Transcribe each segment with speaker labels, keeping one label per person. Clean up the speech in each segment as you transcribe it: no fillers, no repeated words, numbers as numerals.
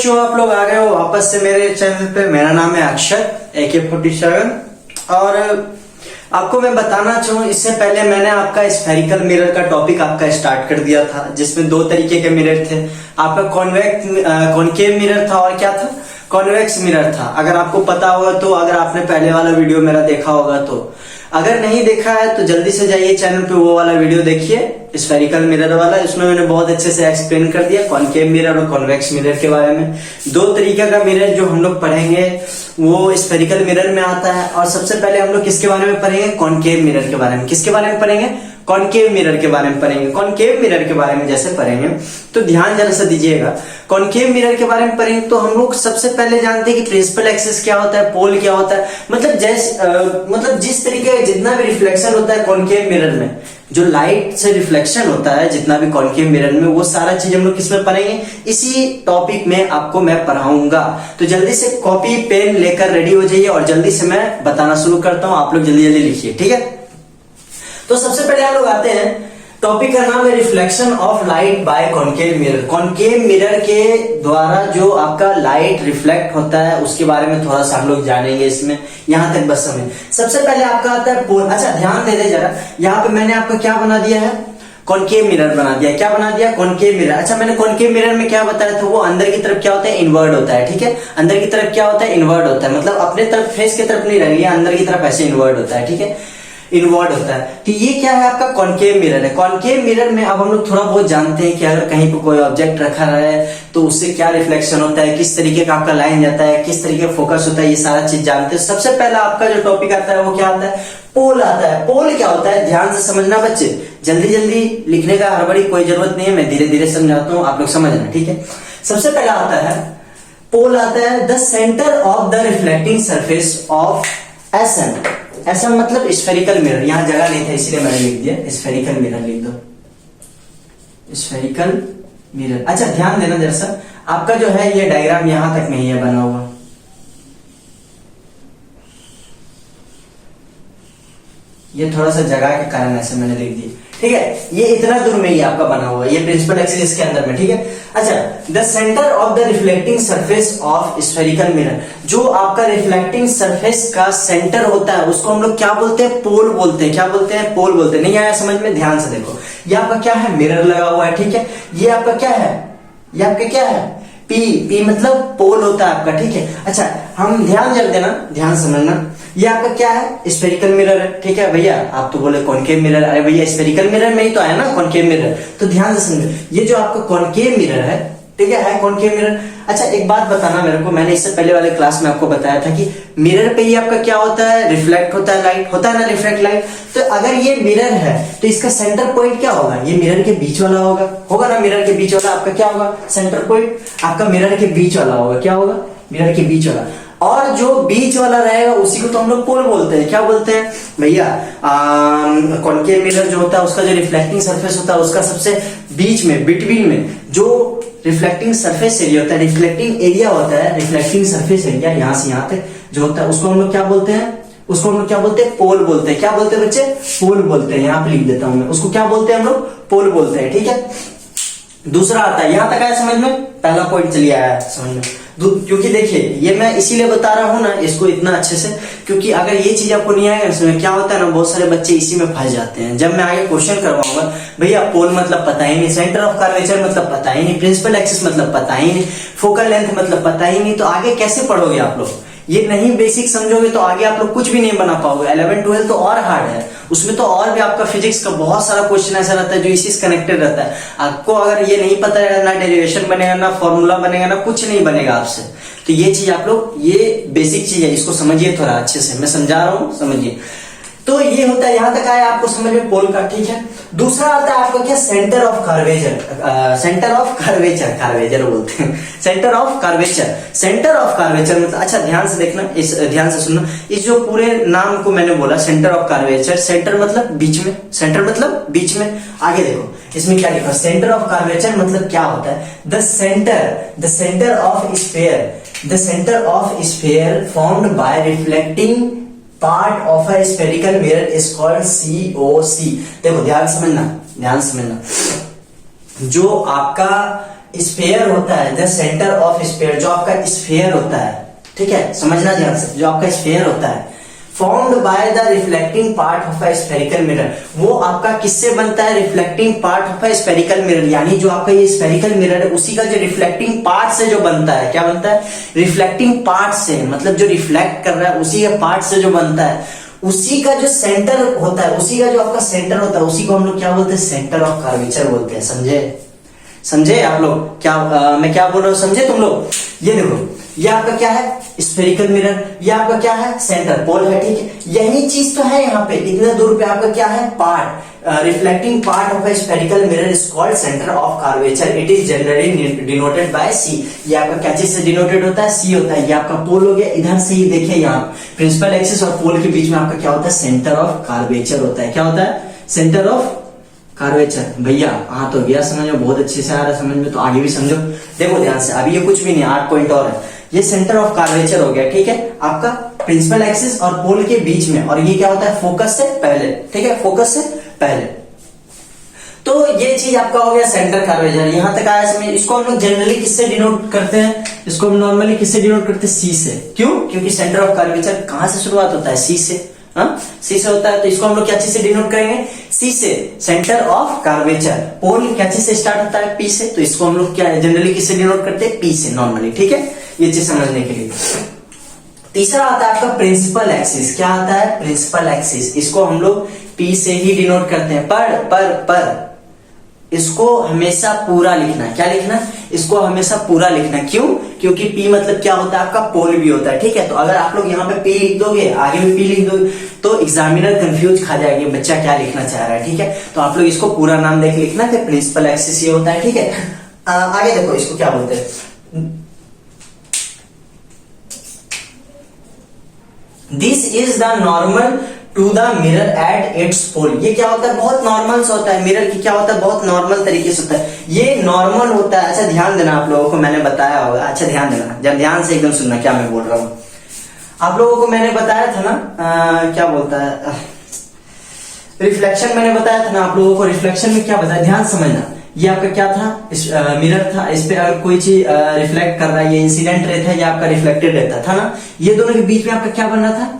Speaker 1: बच्चों, आप लोग आ गए हो वापस से मेरे चैनल पे। मेरा नाम है अक्षत AK-47 और आपको मैं बताना चाहूँ इससे पहले मैंने आपका स्फेरिकल मिरर का टॉपिक आपका स्टार्ट कर दिया था, जिसमें दो तरीके के मिरर थे। आपका कॉनकेव मिरर था और क्या था, कॉन्वेक्स मिरर था। अगर आपको पता होगा तो, अगर आपने पहले वाला वीडियो मेरा देखा होगा तो, अगर नहीं देखा है तो जल्दी से जाइए चैनल पे, वो वाला वीडियो देखिए स्फेरिकल मिरर वाला। इसमें मैंने बहुत अच्छे से एक्सप्लेन कर दिया कॉनकेव मिरर और कॉन्वेक्स मिरर के बारे में। दो तरीके का मिरर जो हम लोग पढ़ेंगे वो स्फेरिकल मिरर में आता है। और सबसे पहले हम लोग किसके बारे में पढ़ेंगे, कॉनकेव मिरर के बारे में। किसके बारे में पढ़ेंगे, कॉनकेव मिरर के बारे में पढ़ेंगे। कॉनकेव मिरर के बारे में जैसे पढ़ेंगे तो ध्यान जरा से दीजिएगा। कॉनकेव मिरर के बारे में पढ़ेंगे तो हम लोग सबसे पहले जानते हैं कि प्रिंसिपल एक्सिस क्या होता है, पोल क्या होता है। मतलब जिस तरीके का जितना भी रिफ्लेक्शन होता है कॉनकेव मिरर में, जो लाइट से रिफ्लेक्शन होता है जितना भी कॉनकेव मिरर में, वो सारा चीज हम लोग किसमें पढ़ेंगे, इसी टॉपिक में आपको मैं पढ़ाऊंगा। तो जल्दी से कॉपी पेन लेकर रेडी हो जाइए और जल्दी से मैं बताना शुरू करता हूं। आप लोग जल्दी जल्दी लिखिए, ठीक है। तो सबसे पहले हम लोग आते हैं, टॉपिक का नाम है reflection of light by concave mirror. Concave mirror के द्वारा जो आपका लाइट रिफ्लेक्ट होता है उसके बारे में थोड़ा सा हम लोग जानेंगे इसमें। यहां तक बस समझ। सबसे पहले आपका आता है पोल। अच्छा ध्यान दे दे जरा, यहाँ पे मैंने आपको क्या बना दिया है, कॉनकेव मिरर बना दिया। क्या बना दिया, कॉनकेव मिरर। अच्छा मैंने कॉनकेव मिरर में क्या बताया था, वो अंदर की तरफ क्या होता है, इनवर्ड होता है, ठीक है। अंदर की तरफ क्या होता है, इनवर्ड होता है। मतलब अपने तरफ फेस की तरफ नहीं रहेगी, अंदर की तरफ ऐसे इनवर्ड होता है, ठीक है, इनवर्ड होता है। तो ये क्या है, आपका कॉनकेव मिरर है। कॉनकेव मिरर में अब हम लोग थोड़ा बहुत जानते हैं कि अगर कहीं पर कोई ऑब्जेक्ट रखा है तो उससे क्या रिफ्लेक्शन होता है, किस तरीके का आपका लाइन जाता है, किस तरीके का फोकस होता है, ये सारा चीज जानते हैं। सबसे पहला आपका जो टॉपिक आता है वो क्या आता है, पोल आता है। पोल क्या होता है, ध्यान से समझना बच्चे, जल्दी जल्दी लिखने का हड़बड़ी कोई जरूरत नहीं है, मैं धीरे धीरे समझाता हूँ, आप लोग समझना, ठीक है। सबसे पहला आता है पोल आता है the centre of the reflecting surface of SM. SM मतलब स्फेरिकल मिरर। यहां जगह नहीं था इसलिए मैंने लिख दिया स्फेरिकल मिरर, लिख दो स्फेरिकल मिरर। अच्छा ध्यान देना जरा सा, आपका जो है ये डायग्राम यहां तक नहीं है बना हुआ, ये थोड़ा सा जगह के कारण ऐसे मैंने लिख दिया, ठीक है। ये इतना दूर में ही आपका बना हुआ है, ये प्रिंसिपल एक्सिस के अंदर में, ठीक है। अच्छा the centre of the reflecting surface of spherical mirror, जो आपका रिफ्लेक्टिंग सरफेस का सेंटर होता है उसको हम लोग क्या बोलते हैं, पोल बोलते हैं। क्या बोलते हैं, पोल बोलते हैं। नहीं आया समझ में, ध्यान से देखो। ये आपका क्या है, मिरर लगा हुआ है, ठीक है। ये आपका क्या है, ये आपका क्या है, पी मतलब पोल होता है आपका, ठीक है। अच्छा हम ध्यान जल देना, ध्यान समझना, ये आपका क्या है, स्फेरिकल मिरर है, ठीक है भैया। आप तो बोले कॉनकेव मिरर, अरे भैया स्फेरिकल मिरर में ही तो आया ना कॉनकेव मिरर। तो ध्यान से समझो, ये जो आपका कॉनकेव मिरर है, ठीक है कॉनकेव मिरर। अच्छा एक बात बताना मेरे को, मैंने इससे पहले वाले क्लास में आपको बताया था कि मिरर पे ही आपका क्या होता है, रिफ्लेक्ट होता है लाइट, होता है ना रिफ्लेक्ट लाइट। तो अगर ये मिरर है तो इसका सेंटर पॉइंट क्या होगा, ये मिरर के बीच वाला होगा ना, मिरर के बीच वाला आपका क्या होगा, सेंटर पॉइंट आपका मिरर के बीच वाला होगा। क्या होगा, मिरर के बीच वाला। और जो बीच वाला रहेगा उसी को तो हम लोग पोल बोलते हैं। क्या बोलते हैं भैया, कॉनकेव मिरर जो होता है उसका जो रिफ्लेक्टिंग सरफेस होता है उसका सबसे बीच में, बिटवीन में जो रिफ्लेक्टिंग सरफेस एरिया होता है, रिफ्लेक्टिंग एरिया होता है, रिफ्लेक्टिंग सरफेस एरिया यहां से यहां तक जो होता है उसको हम लोग क्या बोलते हैं, उसको हम लोग क्या बोलते हैं, पोल बोलते हैं। क्या बोलते हैं बच्चे, पोल बोलते हैं। यहाँ पे लिख देता हूं मैं, उसको क्या बोलते हैं हम लोग, पोल बोलते हैं, ठीक है। दूसरा आता है, यहां तक आया समझ में, पहला पॉइंट चलिए आया समझ में। क्योंकि देखिए ये मैं इसीलिए बता रहा हूं ना इसको इतना अच्छे से, क्योंकि अगर ये चीज आपको नहीं आएगा इसमें क्या होता है ना, बहुत सारे बच्चे इसी में फंस जाते हैं। जब मैं आगे क्वेश्चन करवाऊंगा, भैया पोल मतलब पता ही नहीं, सेंटर ऑफ कर्वेचर मतलब पता ही नहीं, प्रिंसिपल एक्सिस मतलब पता ही नहीं, फोकल लेंथ मतलब पता ही नहीं, तो आगे कैसे पढ़ोगे आप लोग। ये नहीं बेसिक समझोगे तो आगे आप लोग कुछ भी नहीं बना पाओगे। 11 12 तो और हार्ड है, उसमें तो और भी आपका फिजिक्स का बहुत सारा क्वेश्चन ऐसा रहता है जो इसी से कनेक्टेड रहता है। आपको अगर ये नहीं पता है, ना डेरिवेशन बनेगा, ना फॉर्मूला बनेगा, ना कुछ नहीं बनेगा आपसे। तो ये चीज आप लोग, ये बेसिक चीज है, इसको समझिए थोड़ा अच्छे से, मैं समझा रहा हूं समझिए। तो ये होता है, यहां तक आया आपको समझ में पोल का, ठीक है। दूसरा आता है आपका क्या, centre of curvature. Centre of curvature, curvature बोलते हैं, centre of curvature. Centre of curvature मतलब, अच्छा ध्यान से देखना, इस ध्यान से सुनना, इस जो पूरे नाम को मैंने बोला सेंटर ऑफ कर्वेचर, सेंटर मतलब बीच में, सेंटर मतलब बीच में। आगे देखो इसमें क्या लिखा, सेंटर ऑफ कर्वेचर मतलब क्या होता है, the centre of sphere, the centre of sphere formed by reflecting part of a spherical mirror is called COC। देखो ध्यान समझना, ध्यान समझना, जो आपका स्फीयर होता है, द सेंटर ऑफ स्फीयर, जो आपका स्फीयर होता है, ठीक है, समझना ध्यान से, जो आपका स्फीयर होता है, formed by the reflecting part of a spherical mirror, वो आपका किससे बनता है, reflecting part of a spherical mirror, यानी जो आपका ये स्फेरिकल मिरर है उसी का जो रिफ्लेक्टिंग पार्ट से जो बनता है, क्या बनता है, रिफ्लेक्टिंग पार्ट से, मतलब जो रिफ्लेक्ट कर रहा है उसी के पार्ट से जो बनता है, उसी का जो सेंटर होता है, उसी का जो आपका सेंटर होता है, उसी को हम लोग क्या बोलते हैं, सेंटर ऑफ कर्वेचर बोलते हैं। समझे आप लोग क्या मैं क्या बोल रहा हूँ, समझे तुम लोग? ये देखो, ये आपका क्या है, स्फेरिकल मिरर, ये आपका क्या है, सेंटर पोल है, ठीक है, यही चीज तो है यहाँ पे, इतने दूर पे आपका क्या है, part, reflecting part of a spherical mirror is called centre of curvature, it is generally denoted by C. ये आपका क्या चीज से डिनोटेड होता है, सी होता है। ये आपका पोल हो गया, इधर से ही देखिए यहाँ प्रिंसिपल एक्सिस और पोल के बीच में आपका क्या होता है, सेंटर ऑफ कर्वेचर होता है। क्या होता है, सेंटर ऑफ कर्वेचर। भैया हाँ तो गया समझ में, बहुत अच्छे से आ रहा है समझ में, तो आगे भी समझो। देखो ध्यान से, अभी ये कुछ भी नहीं, 8 पॉइंट और है। ये सेंटर ऑफ कर्वेचर हो गया, ठीक है, आपका प्रिंसिपल एक्सिस और पोल के बीच में, और ये क्या होता है, फोकस से पहले, ठीक है, फोकस से पहले। तो ये चीज आपका हो गया सेंटर कर्वेचर, यहां तक आया समझ। इसको हम लोग जनरली किससे डिनोट करते हैं, इसको हम नॉर्मली किससे डिनोट करते हैं, सी से। क्यों? क्योंकि सेंटर ऑफ कर्वेचर कहां से शुरुआत होता है, सी से। सी से होता है, तो इसको हम लोग क्या चीज से डिनोट करेंगे, सी से, सेंटर ऑफ कर्वेचर। पोल क्या चीज से स्टार्ट होता है, पी से, तो इसको हम लोग क्या जनरली किससे डिनोट करते हैं, पी से नॉर्मली, ठीक है, ये चीज समझने के लिए। तीसरा आता है आपका प्रिंसिपल एक्सिस। क्या आता है, प्रिंसिपल एक्सिस, इसको हम लोग पी से ही डिनोट करते हैं। पर इसको हमेशा पूरा लिखना है। क्या लिखना है, इसको हमेशा पूरा लिखना है। क्यों? क्योंकि P मतलब क्या होता है, आपका पोल भी होता है, ठीक है। तो अगर आप लोग यहाँ पे P लिख दोगे, आगे भी P लिख दोगे, तो एग्जामिनर कंफ्यूज खा जाएगी, बच्चा क्या लिखना चाह रहा है, ठीक है। तो आप लोग इसको पूरा नाम देख लिखना कि प्रिंसिपल एक्सिस ये होता है, ठीक है। आगे देखो, इसको क्या बोलते हैं, this is the normal to the mirror at its pole. ये क्या होता है, बहुत नॉर्मल से होता है, मिरर की क्या होता है, बहुत नॉर्मल तरीके से होता है, ये नॉर्मल होता है। अच्छा ध्यान देना, आप लोगों को मैंने बताया होगा, अच्छा ध्यान देना, जब ध्यान से एकदम सुनना क्या मैं बोल रहा हूँ। आप लोगों को मैंने बताया था ना, क्या बोलता है, रिफ्लेक्शन मैंने बताया था ना आप लोगों को। रिफ्लेक्शन में क्या बताया, ध्यान समझना। ये आपका क्या था, मिरर था, इस पे अगर कोई चीज रिफ्लेक्ट कर रहा है, ये इंसिडेंट रे था, या आपका रिफ्लेक्टेड रहता था ना, ये दोनों के बीच में आपका क्या बन रहा था,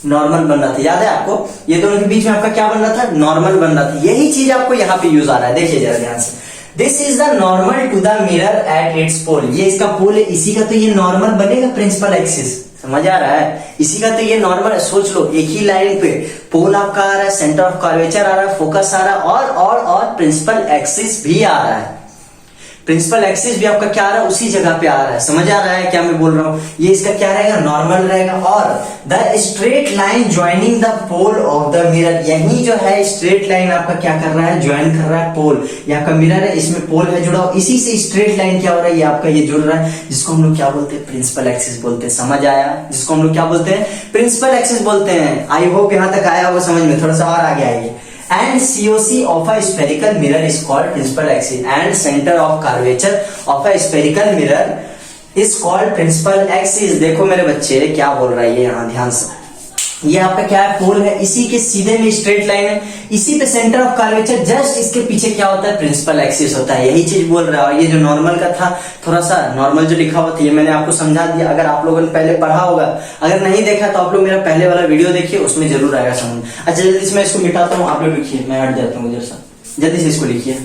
Speaker 1: नॉर्मल बन रहा था। याद है आपको, ये दोनों के बीच में आपका क्या बन रहा था, नॉर्मल बन रहा था। यही चीज आपको यहाँ पे यूज आ रहा है, देखिए जरा ध्यान से। This is the normal to the mirror at its pole. ये इसका पोल है, इसी का तो ये नॉर्मल बनेगा प्रिंसिपल एक्सिस। समझ आ रहा है, इसी का तो ये नॉर्मल है। सोच लो, एक ही लाइन पे पोल आपका आ रहा है, सेंटर ऑफ कर्वेचर आ रहा है, फोकस आ रहा है, और प्रिंसिपल एक्सिस भी आ रहा है। प्रिंसिपल एक्सिस भी आपका क्या आ रहा है, उसी जगह पे आ रहा है। समझ आ रहा है क्या मैं बोल रहा हूं, ये इसका क्या रहेगा, नॉर्मल रहेगा। और the straight line joining the pole of the mirror, यही जो है स्ट्रेट लाइन आपका क्या कर रहा है, ज्वाइन कर रहा है पोल। ये आपका मिरर है, इसमें पोल है जुड़ा हुआ, इसी से स्ट्रेट लाइन क्या हो रहा है, ये आपका ये जुड़ रहा है, जिसको हम लोग क्या बोलते हैं, प्रिंसिपल एक्सिस बोलते हैं। समझ आया, जिसको हम लोग क्या बोलते हैं, प्रिंसिपल एक्सिस बोलते हैं। आई होप यहां तक आया होगा समझ में, थोड़ा सा और आगे आइए। And COC of a spherical mirror is called principal axis, and center of curvature of a spherical mirror is called principal axis। देखो मेरे बच्चे क्या बोल रहा है ये, यहाँ ध्यान से। ये आपका क्या है, पोल है, इसी के सीधे में स्ट्रेट लाइन है, इसी पे सेंटर ऑफ कर्वेचर, जस्ट इसके पीछे क्या होता है, प्रिंसिपल एक्सिस होता है। यही चीज बोल रहा है। और ये जो नॉर्मल का था, थोड़ा सा नॉर्मल जो लिखा हुआ था, ये मैंने आपको समझा दिया। अगर आप लोगों ने पहले पढ़ा होगा, अगर नहीं देखा तो आप लोग मेरा पहले वाला वीडियो देखिए, उसमें जरूर आएगा समझ। अच्छा जल्दी से मैं इसको मिटाता हूँ, आप लोग लिखिए, मैं हट जाता हूँ, जल्दी से इसको लिखिए।